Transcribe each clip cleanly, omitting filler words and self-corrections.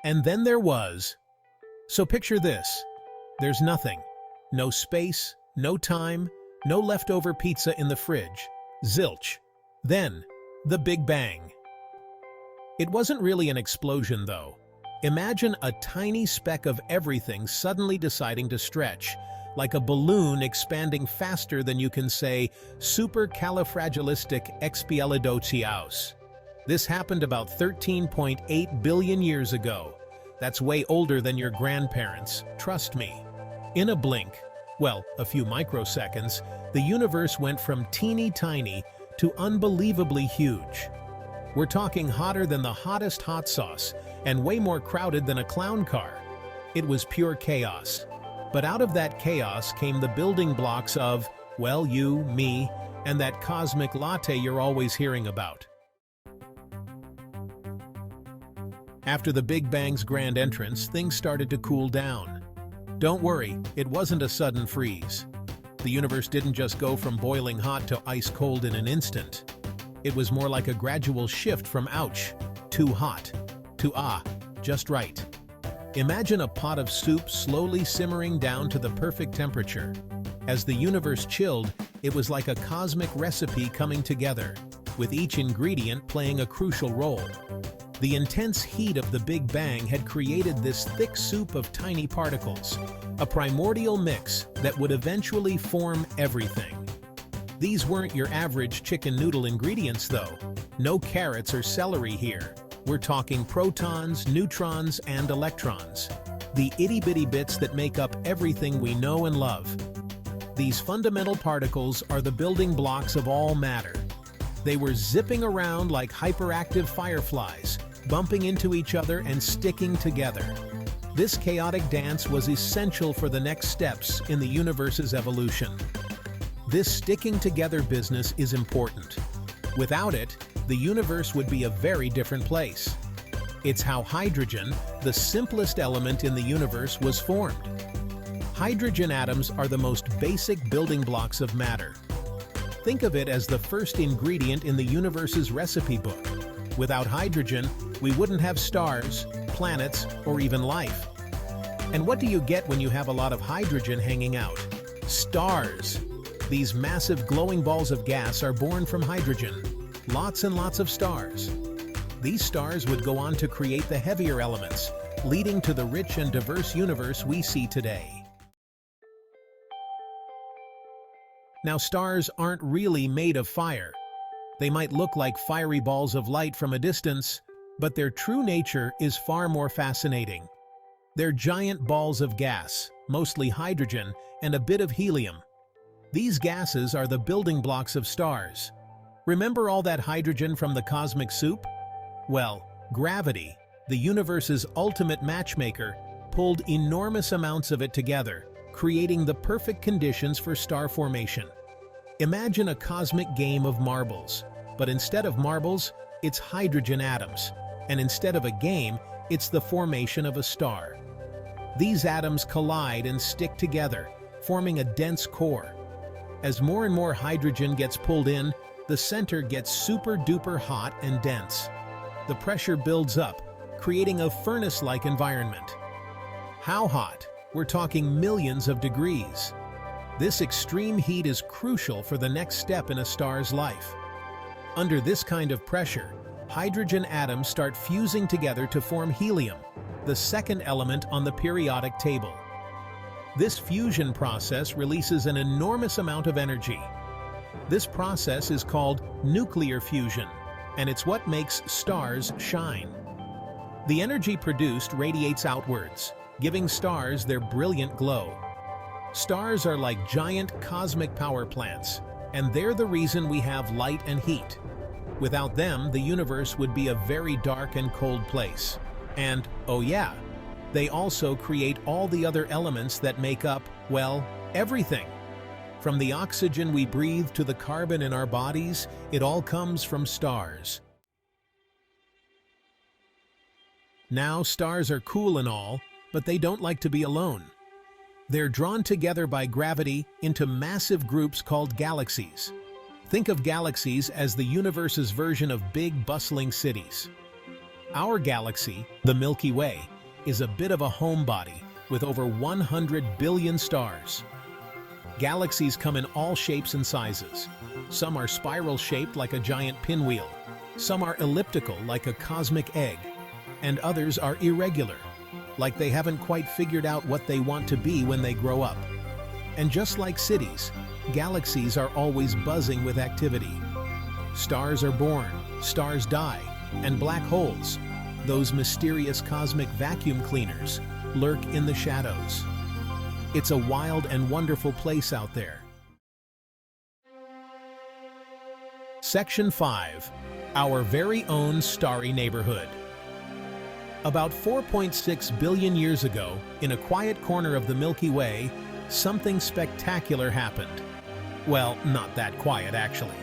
And then there was. So picture this. There's nothing. No space, no time, no leftover pizza in the fridge. Zilch. Then, the Big Bang. It wasn't really an explosion, though. Imagine a tiny speck of everything suddenly deciding to stretch, like a balloon expanding faster than you can say supercalifragilisticexpialidocious. This happened about 13.8 billion years ago. That's way older than your grandparents, trust me. In a blink, well, a few microseconds, the universe went from teeny tiny to unbelievably huge. We're talking hotter than the hottest hot sauce and way more crowded than a clown car. It was pure chaos. But out of that chaos came the building blocks of, well, you, me, and that cosmic latte you're always hearing about. After the Big Bang's grand entrance, things started to cool down. Don't worry, it wasn't a sudden freeze. The universe didn't just go from boiling hot to ice cold in an instant. It was more like a gradual shift from ouch, too hot, to just right. Imagine a pot of soup slowly simmering down to the perfect temperature. As the universe chilled, it was like a cosmic recipe coming together, with each ingredient playing a crucial role. The intense heat of the Big Bang had created this thick soup of tiny particles, a primordial mix that would eventually form everything. These weren't your average chicken noodle ingredients, though. No carrots or celery here. We're talking protons, neutrons, and electrons. The itty-bitty bits that make up everything we know and love. These fundamental particles are the building blocks of all matter. They were zipping around like hyperactive fireflies, bumping into each other and sticking together. This chaotic dance was essential for the next steps in the universe's evolution. This sticking together business is important. Without it, the universe would be a very different place. It's how hydrogen, the simplest element in the universe, was formed. Hydrogen atoms are the most basic building blocks of matter. Think of it as the first ingredient in the universe's recipe book. Without hydrogen, we wouldn't have stars, planets, or even life. And what do you get when you have a lot of hydrogen hanging out? Stars. These massive glowing balls of gas are born from hydrogen. Lots and lots of stars. These stars would go on to create the heavier elements, leading to the rich and diverse universe we see today. Now, stars aren't really made of fire. They might look like fiery balls of light from a distance, but their true nature is far more fascinating. They're giant balls of gas, mostly hydrogen, and a bit of helium. These gases are the building blocks of stars. Remember all that hydrogen from the cosmic soup? Well, gravity, the universe's ultimate matchmaker, pulled enormous amounts of it together, creating the perfect conditions for star formation. Imagine a cosmic game of marbles, but instead of marbles, it's hydrogen atoms, and instead of a game, it's the formation of a star. These atoms collide and stick together, forming a dense core. As more and more hydrogen gets pulled in, the center gets super-duper hot and dense. The pressure builds up, creating a furnace-like environment. How hot? We're talking millions of degrees. This extreme heat is crucial for the next step in a star's life. Under this kind of pressure, hydrogen atoms start fusing together to form helium, the second element on the periodic table. This fusion process releases an enormous amount of energy. This process is called nuclear fusion, and it's what makes stars shine. The energy produced radiates outwards, giving stars their brilliant glow. Stars are like giant cosmic power plants, and they're the reason we have light and heat. Without them, the universe would be a very dark and cold place. And, oh yeah, they also create all the other elements that make up, well, everything. From the oxygen we breathe to the carbon in our bodies, it all comes from stars. Now, stars are cool and all, but they don't like to be alone. They're drawn together by gravity into massive groups called galaxies. Think of galaxies as the universe's version of big, bustling cities. Our galaxy, the Milky Way, is a bit of a homebody with over 100 billion stars. Galaxies come in all shapes and sizes. Some are spiral-shaped like a giant pinwheel. Some are elliptical like a cosmic egg. And others are irregular, like they haven't quite figured out what they want to be when they grow up. And just like cities, galaxies are always buzzing with activity. Stars are born, stars die, and black holes, those mysterious cosmic vacuum cleaners, lurk in the shadows. It's a wild and wonderful place out there. Section 5. Our very own starry neighborhood. About 4.6 billion years ago, in a quiet corner of the Milky Way, something spectacular happened. Well, not that quiet, actually.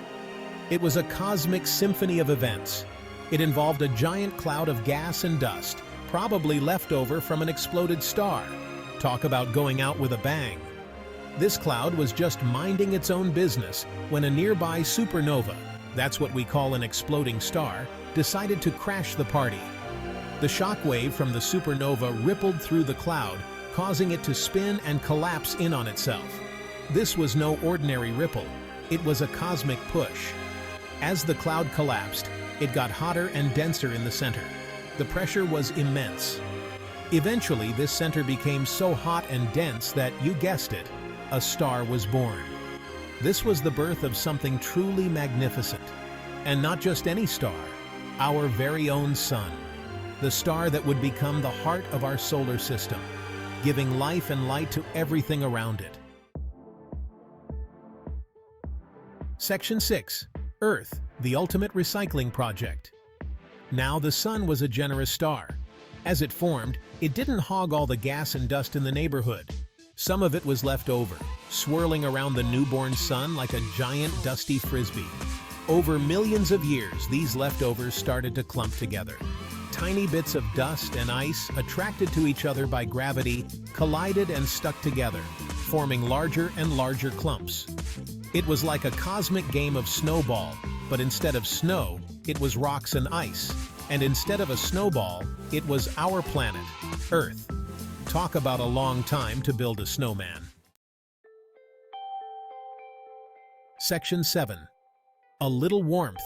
It was a cosmic symphony of events. It involved a giant cloud of gas and dust, probably left over from an exploded star. Talk about going out with a bang. This cloud was just minding its own business when a nearby supernova, that's what we call an exploding star, decided to crash the party. The shock wave from the supernova rippled through the cloud, causing it to spin and collapse in on itself. This was no ordinary ripple. It was a cosmic push. As the cloud collapsed, it got hotter and denser in the center. The pressure was immense. Eventually, this center became so hot and dense that, you guessed it, a star was born. This was the birth of something truly magnificent. And not just any star, our very own sun. The star that would become the heart of our solar system, giving life and light to everything around it. Section 6. Earth, the ultimate recycling project. Now the sun was a generous star. As it formed, it didn't hog all the gas and dust in the neighborhood. Some of it was left over, swirling around the newborn sun like a giant dusty frisbee. Over millions of years, these leftovers started to clump together. Tiny bits of dust and ice, attracted to each other by gravity, collided and stuck together, forming larger and larger clumps. It was like a cosmic game of snowball, but instead of snow, it was rocks and ice. And instead of a snowball, it was our planet, Earth. Talk about a long time to build a snowman. Section 7. A little warmth,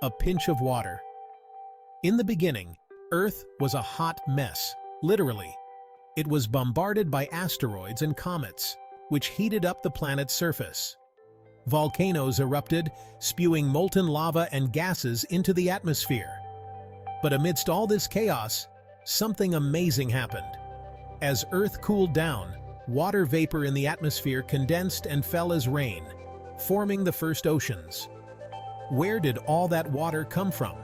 a pinch of water. In the beginning, Earth was a hot mess, literally. It was bombarded by asteroids and comets, which heated up the planet's surface. Volcanoes erupted, spewing molten lava and gases into the atmosphere. But amidst all this chaos, something amazing happened. As Earth cooled down, water vapor in the atmosphere condensed and fell as rain, forming the first oceans. Where did all that water come from?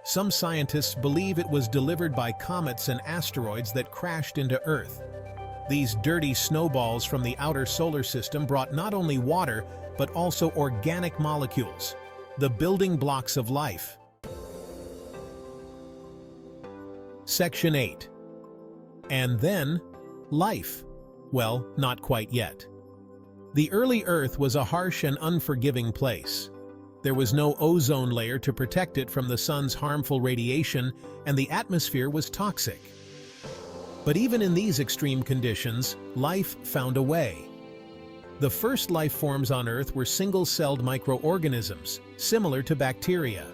Some scientists believe it was delivered by comets and asteroids that crashed into Earth. These dirty snowballs from the outer solar system brought not only water, but also organic molecules, the building blocks of life. Section 8. And then, life. Well, not quite yet. The early Earth was a harsh and unforgiving place. There was no ozone layer to protect it from the sun's harmful radiation, and the atmosphere was toxic. But even in these extreme conditions, life found a way. The first life forms on Earth were single-celled microorganisms, similar to bacteria.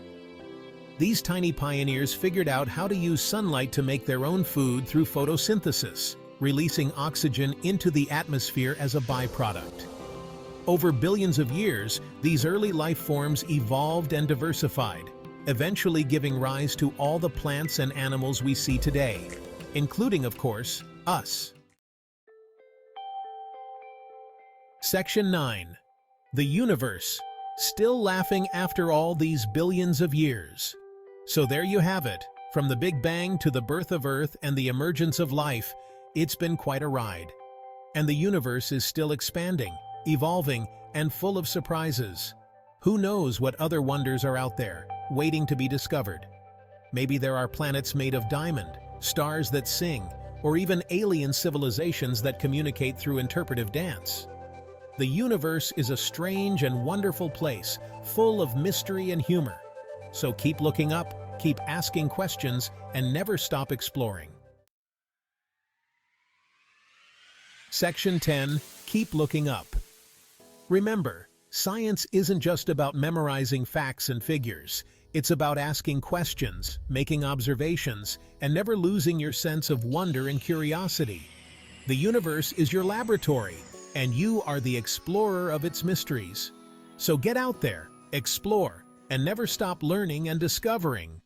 These tiny pioneers figured out how to use sunlight to make their own food through photosynthesis, releasing oxygen into the atmosphere as a byproduct. Over billions of years, these early life forms evolved and diversified, eventually giving rise to all the plants and animals we see today, including, of course, us. Section 9. The universe, still laughing after all these billions of years. So there you have it. From the Big Bang to the birth of Earth and the emergence of life, it's been quite a ride. And the universe is still expanding, evolving, and full of surprises. Who knows what other wonders are out there, waiting to be discovered? Maybe there are planets made of diamond, stars that sing, or even alien civilizations that communicate through interpretive dance. The universe is a strange and wonderful place, full of mystery and humor. So keep looking up, keep asking questions, and never stop exploring. Section 10. Keep looking up. Remember, science isn't just about memorizing facts and figures. It's about asking questions, making observations, and never losing your sense of wonder and curiosity. The universe is your laboratory, and you are the explorer of its mysteries. So get out there, explore, and never stop learning and discovering.